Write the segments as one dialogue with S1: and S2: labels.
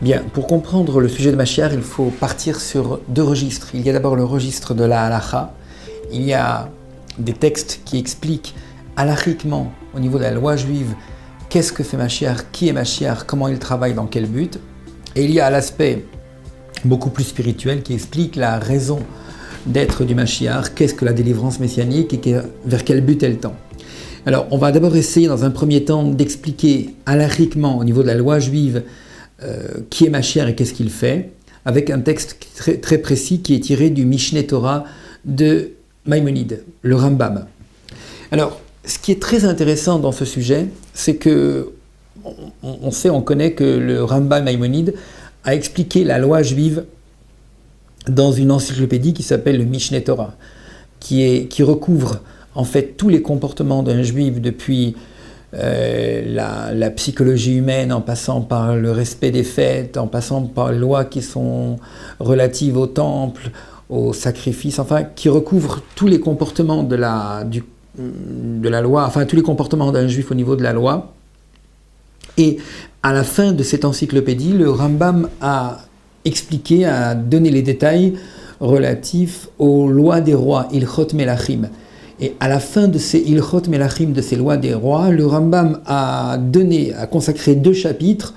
S1: Bien, pour comprendre le sujet de Mashiach, il faut partir sur deux registres. Il y a d'abord le registre de la halacha. Il y a des textes qui expliquent halachiquement, au niveau de la loi juive, qu'est-ce que fait Mashiach, qui est Mashiach, comment il travaille, dans quel but. Et il y a l'aspect beaucoup plus spirituel qui explique la raison d'être du Mashiach, qu'est-ce que la délivrance messianique et vers quel but elle tend. Alors, on va d'abord essayer dans un premier temps d'expliquer halachiquement, au niveau de la loi juive, qui est Mashiach et qu'est-ce qu'il fait, avec un texte très, très précis qui est tiré du Mishneh Torah de Maïmonide, le Rambam. Alors, ce qui est très intéressant dans ce sujet, c'est que on connaît que le Rambam Maïmonide a expliqué la loi juive dans une encyclopédie qui s'appelle le Mishneh Torah, qui recouvre en fait tous les comportements d'un juif depuis la psychologie humaine, en passant par le respect des fêtes, en passant par les lois qui sont relatives au temple, au sacrifice, enfin, qui recouvre tous les comportements de la loi, enfin, tous les comportements d'un juif au niveau de la loi. Et à la fin de cette encyclopédie, le Rambam a expliqué, a donné les détails relatifs aux lois des rois, Ilchot Melachim. Et à la fin de ces Ilchot Melachim, de ces lois des rois, le Rambam a consacré 2 chapitres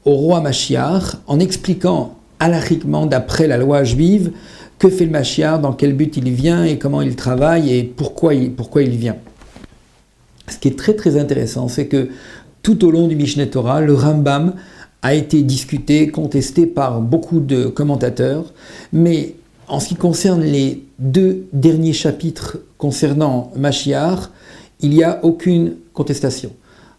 S1: au roi Mashiach, en expliquant halachiquement, d'après la loi juive, que fait le Mashiach, dans quel but il vient et comment il travaille et pourquoi il vient. Ce qui est très très intéressant, c'est que tout au long du Mishneh Torah, le Rambam a été discuté, contesté par beaucoup de commentateurs, mais en ce qui concerne les 2 derniers chapitres concernant Mashiach, il n'y a aucune contestation.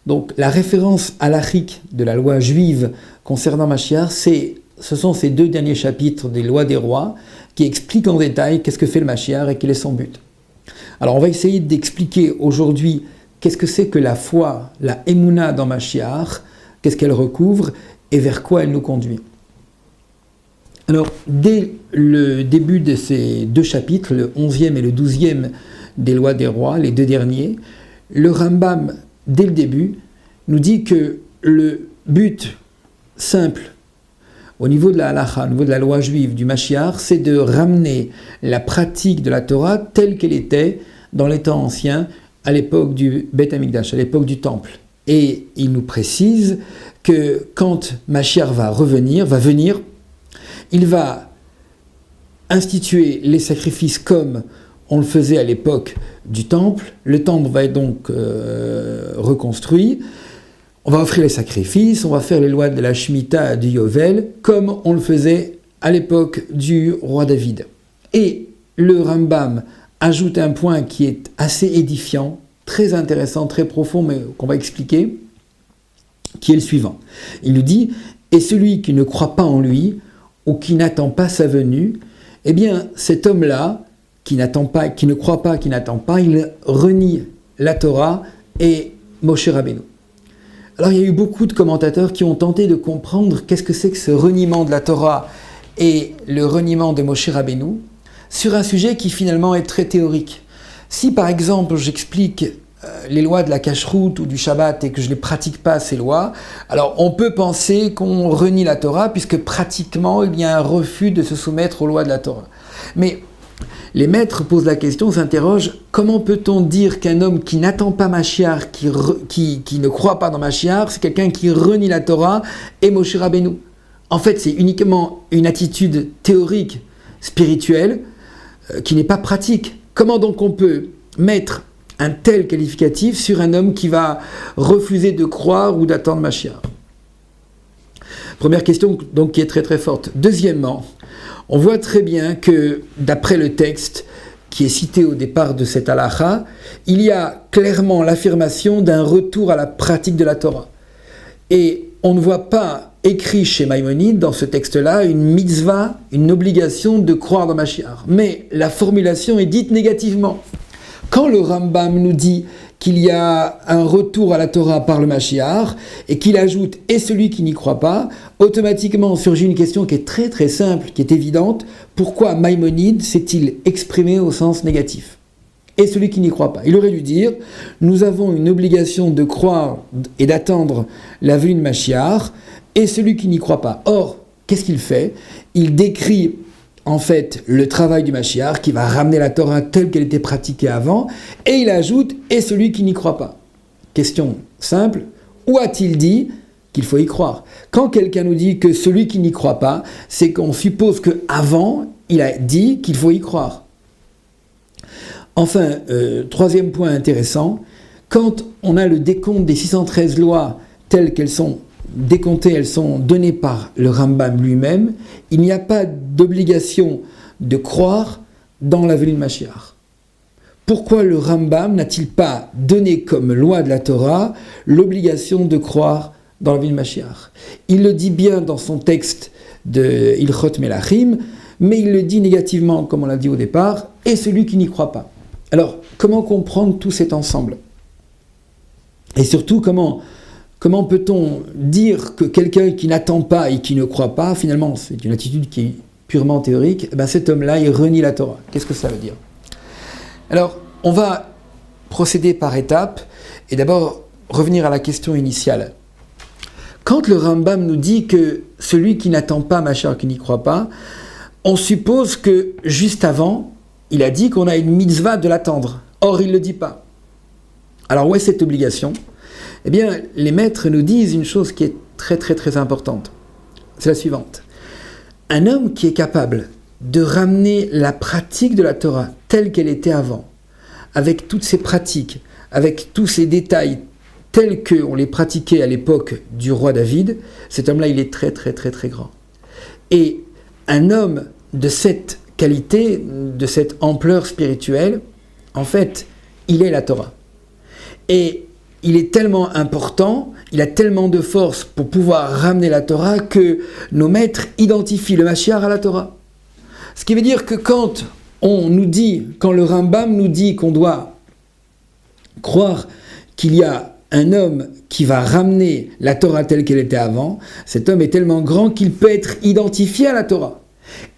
S1: Donc la référence halachique de la loi juive concernant Mashiach, ce sont ces 2 derniers chapitres des lois des rois qui expliquent en détail qu'est-ce que fait le Mashiach et quel est son but. Alors on va essayer d'expliquer aujourd'hui qu'est-ce que c'est que la foi, la Emouna dans Mashiach, qu'est-ce qu'elle recouvre et vers quoi elle nous conduit. Alors, dès le début de ces 2 chapitres, le 11e et le 12e des lois des rois, les 2 derniers, le Rambam, dès le début, nous dit que le but simple au niveau de la halacha, au niveau de la loi juive du Mashiach, c'est de ramener la pratique de la Torah telle qu'elle était dans les temps anciens, à l'époque du Beth Amikdash, à l'époque du temple. Et il nous précise que quand Mashiach va venir, il va instituer les sacrifices comme on le faisait à l'époque du temple. Le temple va être donc reconstruit. On va offrir les sacrifices, on va faire les lois de la Shemitah, du Yovel, comme on le faisait à l'époque du roi David. Et le Rambam ajoute un point qui est assez édifiant, très intéressant, très profond, mais qu'on va expliquer, qui est le suivant. Il nous dit « Et celui qui ne croit pas en lui, ou qui n'attend pas sa venue, eh bien, cet homme-là, qui ne croit pas, qui n'attend pas, il renie la Torah et Moshe Rabbeinu. » Alors, il y a eu beaucoup de commentateurs qui ont tenté de comprendre qu'est-ce que c'est que ce reniement de la Torah et le reniement de Moshe Rabbeinu sur un sujet qui finalement est très théorique. Si par exemple j'explique les lois de la cacheroute ou du Shabbat et que je ne les pratique pas ces lois, alors on peut penser qu'on renie la Torah puisque pratiquement il y a un refus de se soumettre aux lois de la Torah. Mais les maîtres posent la question, s'interrogent, comment peut-on dire qu'un homme qui n'attend pas Mashiach, qui ne croit pas dans Mashiach, c'est quelqu'un qui renie la Torah et Moshe Rabbeinu? En fait, c'est uniquement une attitude théorique, spirituelle, qui n'est pas pratique. Comment donc on peut mettre un tel qualificatif sur un homme qui va refuser de croire ou d'attendre Mashiach? Première question donc qui est très très forte. Deuxièmement, on voit très bien que d'après le texte qui est cité au départ de cette halacha, il y a clairement l'affirmation d'un retour à la pratique de la Torah. Et on ne voit pas écrit chez Maïmonide, dans ce texte-là, une mitzvah, une obligation de croire dans Mashiach. Mais la formulation est dite négativement. Quand le Rambam nous dit qu'il y a un retour à la Torah par le Mashiach, et qu'il ajoute « et celui qui n'y croit pas », automatiquement surgit une question qui est très très simple, qui est évidente. Pourquoi Maïmonide s'est-il exprimé au sens négatif ? Et celui qui n'y croit pas. Il aurait dû dire « nous avons une obligation de croire et d'attendre la venue de Mashiach, et celui qui n'y croit pas. Or, qu'est-ce qu'il fait? Il décrit en fait le travail du Mashiach qui va ramener la Torah telle qu'elle était pratiquée avant, et il ajoute « et celui qui n'y croit pas ». Question simple, où a-t-il dit qu'il faut y croire? Quand quelqu'un nous dit que celui qui n'y croit pas, c'est qu'on suppose qu'avant, il a dit qu'il faut y croire. Enfin, troisième point intéressant, quand on a le décompte des 613 lois telles qu'elles sont décomptées, elles sont données par le Rambam lui-même, il n'y a pas d'obligation de croire dans la venue de Mashiach. Pourquoi le Rambam n'a-t-il pas donné comme loi de la Torah l'obligation de croire dans la venue de Mashiach? Il le dit bien dans son texte de Ilchot Melachim, mais il le dit négativement, comme on l'a dit au départ, et celui qui n'y croit pas. Alors, comment comprendre tout cet ensemble? Et surtout, comment peut-on dire que quelqu'un qui n'attend pas et qui ne croit pas, finalement, c'est une attitude qui est purement théorique, cet homme-là, il renie la Torah. Qu'est-ce que ça veut dire? Alors, on va procéder par étapes et d'abord revenir à la question initiale. Quand le Rambam nous dit que celui qui n'attend pas Mashiach, qui n'y croit pas, on suppose que juste avant, il a dit qu'on a une mitzvah de l'attendre. Or, il ne le dit pas. Alors, où est cette obligation? Eh bien, les maîtres nous disent une chose qui est très très très importante. C'est la suivante. Un homme qui est capable de ramener la pratique de la Torah telle qu'elle était avant, avec toutes ses pratiques, avec tous ses détails tels qu'on les pratiquait à l'époque du roi David, cet homme-là, il est très très très très grand. Et un homme de cette qualité, de cette ampleur spirituelle, en fait, il est la Torah. Et il est tellement important, il a tellement de force pour pouvoir ramener la Torah que nos maîtres identifient le Mashiach à la Torah. Ce qui veut dire que quand le Rambam nous dit qu'on doit croire qu'il y a un homme qui va ramener la Torah telle qu'elle était avant, cet homme est tellement grand qu'il peut être identifié à la Torah.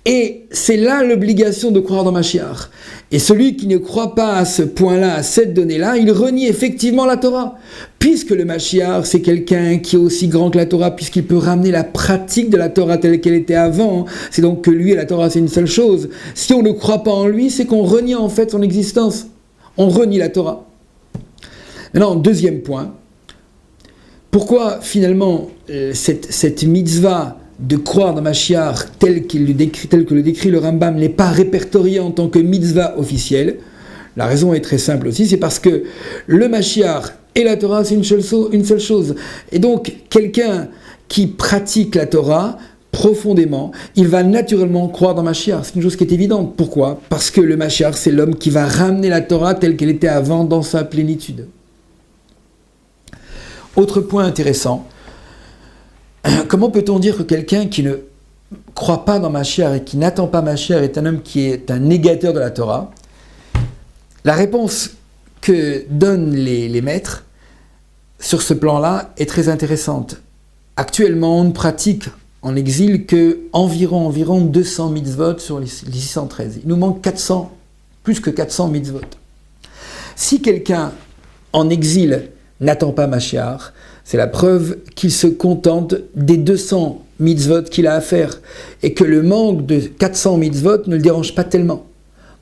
S1: Et c'est là l'obligation de croire dans Mashiach. Et celui qui ne croit pas à ce point-là, à cette donnée-là, il renie effectivement la Torah. Puisque le Mashiach, c'est quelqu'un qui est aussi grand que la Torah, puisqu'il peut ramener la pratique de la Torah telle qu'elle était avant. C'est donc que lui et la Torah, c'est une seule chose. Si on ne croit pas en lui, c'est qu'on renie en fait son existence. On renie la Torah. Maintenant, deuxième point. Pourquoi finalement cette mitzvah de croire dans Mashiach tel que le décrit le Rambam n'est pas répertorié en tant que mitzvah officielle? La raison est très simple aussi, c'est parce que le Mashiach et la Torah, c'est une seule chose. Et donc, quelqu'un qui pratique la Torah profondément, il va naturellement croire dans Mashiach. C'est une chose qui est évidente. Pourquoi? Parce que le Mashiach, c'est l'homme qui va ramener la Torah telle qu'elle était avant dans sa plénitude. Autre point intéressant, comment peut-on dire que quelqu'un qui ne croit pas dans Mashiach et qui n'attend pas Mashiach est un homme qui est un négateur de la Torah? La réponse que donnent les maîtres sur ce plan-là est très intéressante. Actuellement, on ne pratique en exil que environ 200 mitzvot sur les 613. Il nous manque plus que 400 mitzvot. Si quelqu'un en exil n'attend pas Mashiach, c'est la preuve qu'il se contente des 200 mitzvot qu'il a à faire et que le manque de 400 mitzvot ne le dérange pas tellement.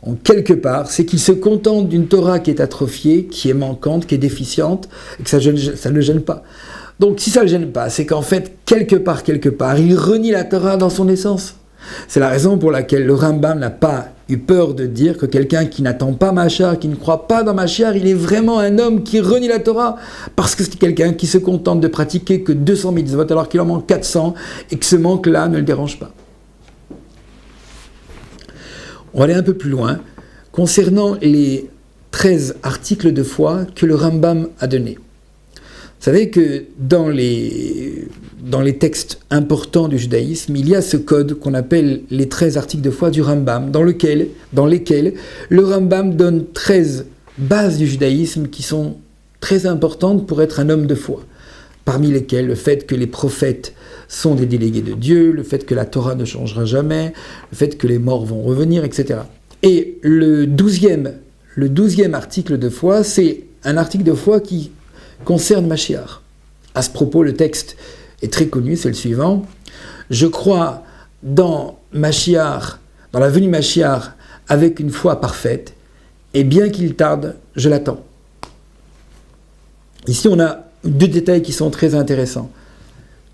S1: En quelque part, c'est qu'il se contente d'une Torah qui est atrophiée, qui est manquante, qui est déficiente, et que ça ne le gêne pas. Donc si ça ne le gêne pas, c'est qu'en fait, quelque part, il renie la Torah dans son essence. C'est la raison pour laquelle le Rambam n'a pas eu peur de dire que quelqu'un qui n'attend pas Mashiach, qui ne croit pas dans Mashiach, il est vraiment un homme qui renie la Torah, parce que c'est quelqu'un qui se contente de pratiquer que 200 mitzvot alors qu'il en manque 400, et que ce manque-là ne le dérange pas. On va aller un peu plus loin, concernant les 13 articles de foi que le Rambam a donnés. Vous savez que dans les textes importants du judaïsme, il y a ce code qu'on appelle les 13 articles de foi du Rambam, dans lesquels le Rambam donne 13 bases du judaïsme qui sont très importantes pour être un homme de foi. Parmi lesquels le fait que les prophètes sont des délégués de Dieu, le fait que la Torah ne changera jamais, le fait que les morts vont revenir, etc. Et le 12e article de foi, c'est un article de foi qui concerne Mashiach. À ce propos, le texte est très connu, c'est le suivant. Je crois dans Mashiach, dans la venue Mashiach, avec une foi parfaite, et bien qu'il tarde, je l'attends. Ici, on a deux détails qui sont très intéressants.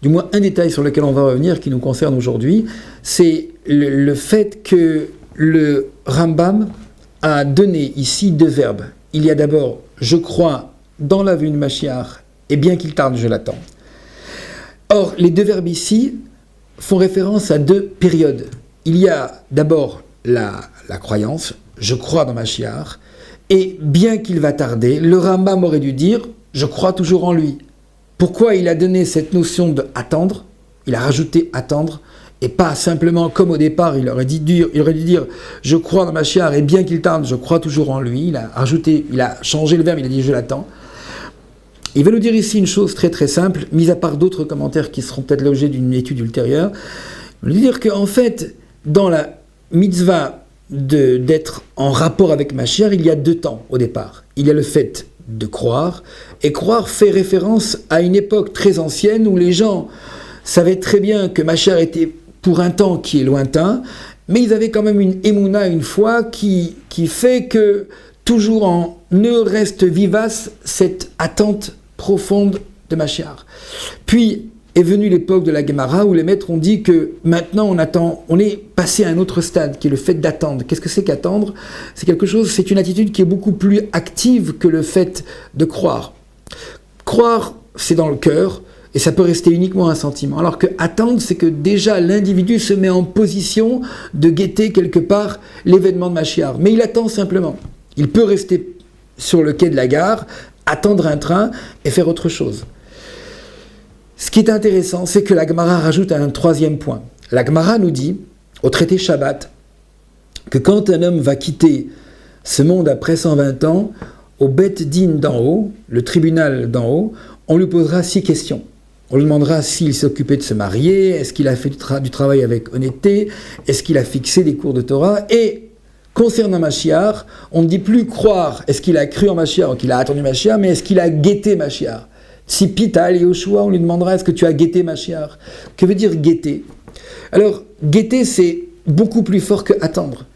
S1: Du moins, un détail sur lequel on va revenir, qui nous concerne aujourd'hui, c'est le fait que le Rambam a donné ici deux verbes. Il y a d'abord « je crois dans la venue de Mashiach, et bien qu'il tarde, je l'attends ». Or, les deux verbes ici font référence à deux périodes. Il y a d'abord la croyance, je crois dans Mashiach, et bien qu'il va tarder, le Rambam aurait dû dire, je crois toujours en lui. Pourquoi il a donné cette notion de attendre? Il a rajouté attendre, et pas simplement comme au départ, il aurait dû dire, je crois dans Mashiach, et bien qu'il tarde, je crois toujours en lui. Il a changé le verbe, il a dit, je l'attends. Il va nous dire ici une chose très très simple, mis à part d'autres commentaires qui seront peut-être l'objet d'une étude ultérieure. Il va nous dire qu'en fait, dans la mitzvah d'être en rapport avec Mashiach, il y a deux temps au départ. Il y a le fait de croire, et croire fait référence à une époque très ancienne où les gens savaient très bien que Mashiach était pour un temps qui est lointain, mais ils avaient quand même une émouna, une foi qui fait que toujours en eux reste vivace cette attente profonde de Mashiach. Puis est venue l'époque de la Gemara où les maîtres ont dit que maintenant on est passé à un autre stade qui est le fait d'attendre. Qu'est-ce que c'est qu'attendre? C'est une attitude qui est beaucoup plus active que le fait de croire. Croire, c'est dans le cœur et ça peut rester uniquement un sentiment. Alors que attendre, c'est que déjà l'individu se met en position de guetter quelque part l'événement de Mashiach. Mais il attend simplement. Il peut rester sur le quai de la gare, attendre un train et faire autre chose. Ce qui est intéressant, c'est que la Gemara rajoute un troisième point. La Gemara nous dit, au traité Shabbat, que quand un homme va quitter ce monde après 120 ans, au Bet Din d'en haut, le tribunal d'en haut, on lui posera 6 questions. On lui demandera s'il s'est occupé de se marier, est-ce qu'il a fait du travail avec honnêteté, est-ce qu'il a fixé des cours de Torah, et concernant Mashiach, on ne dit plus croire, est-ce qu'il a cru en Mashiach ou qu'il a attendu Mashiach, mais est-ce qu'il a guetté Mashiach. Si Pital et Yoshua, on lui demandera est-ce que tu as guetté Mashiach. Que veut dire guetter? Alors, guetter, c'est beaucoup plus fort que attendre.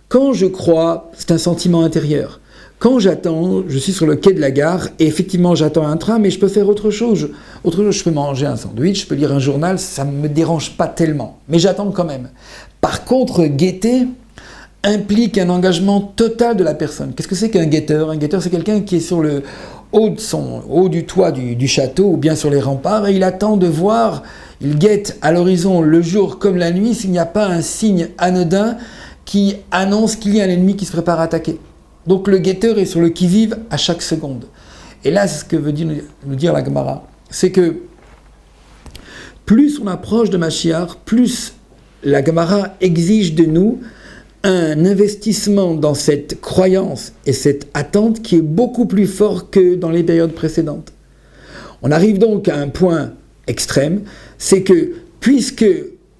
S1: Quand je crois, c'est un sentiment intérieur. Quand j'attends, je suis sur le quai de la gare et effectivement j'attends un train, mais je peux faire autre chose. Je peux manger un sandwich, je peux lire un journal, ça ne me dérange pas tellement. Mais j'attends quand même. Par contre, guetter implique un engagement total de la personne. Qu'est-ce que c'est qu'un guetteur? Un guetteur, c'est quelqu'un qui est sur le haut du toit du château ou bien sur les remparts et il attend de voir, il guette à l'horizon le jour comme la nuit s'il n'y a pas un signe anodin qui annonce qu'il y a un ennemi qui se prépare à attaquer. Donc le guetteur est sur le qui-vive à chaque seconde. Et là, c'est ce que veut nous dire la Gemara, c'est que plus on approche de Mashiach, plus la Gemara exige de nous un investissement dans cette croyance et cette attente qui est beaucoup plus fort que dans les périodes précédentes. On arrive donc à un point extrême, c'est que puisque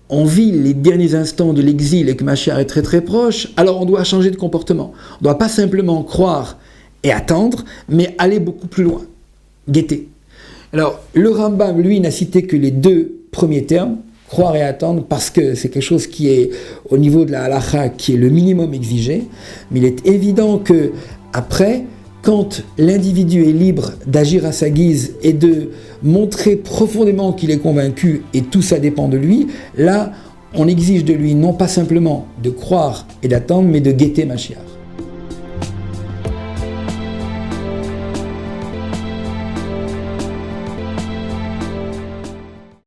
S1: on vit les derniers instants de l'exil et que Mashiach est très très proche, alors on doit changer de comportement. On ne doit pas simplement croire et attendre, mais aller beaucoup plus loin, guetter. Alors le Rambam, lui, n'a cité que les deux premiers termes, croire et attendre, parce que c'est quelque chose qui est au niveau de la halakha, qui est le minimum exigé, mais il est évident que après, quand l'individu est libre d'agir à sa guise et de montrer profondément qu'il est convaincu et tout ça dépend de lui, là, on exige de lui non pas simplement de croire et d'attendre, mais de guetter Mashiach.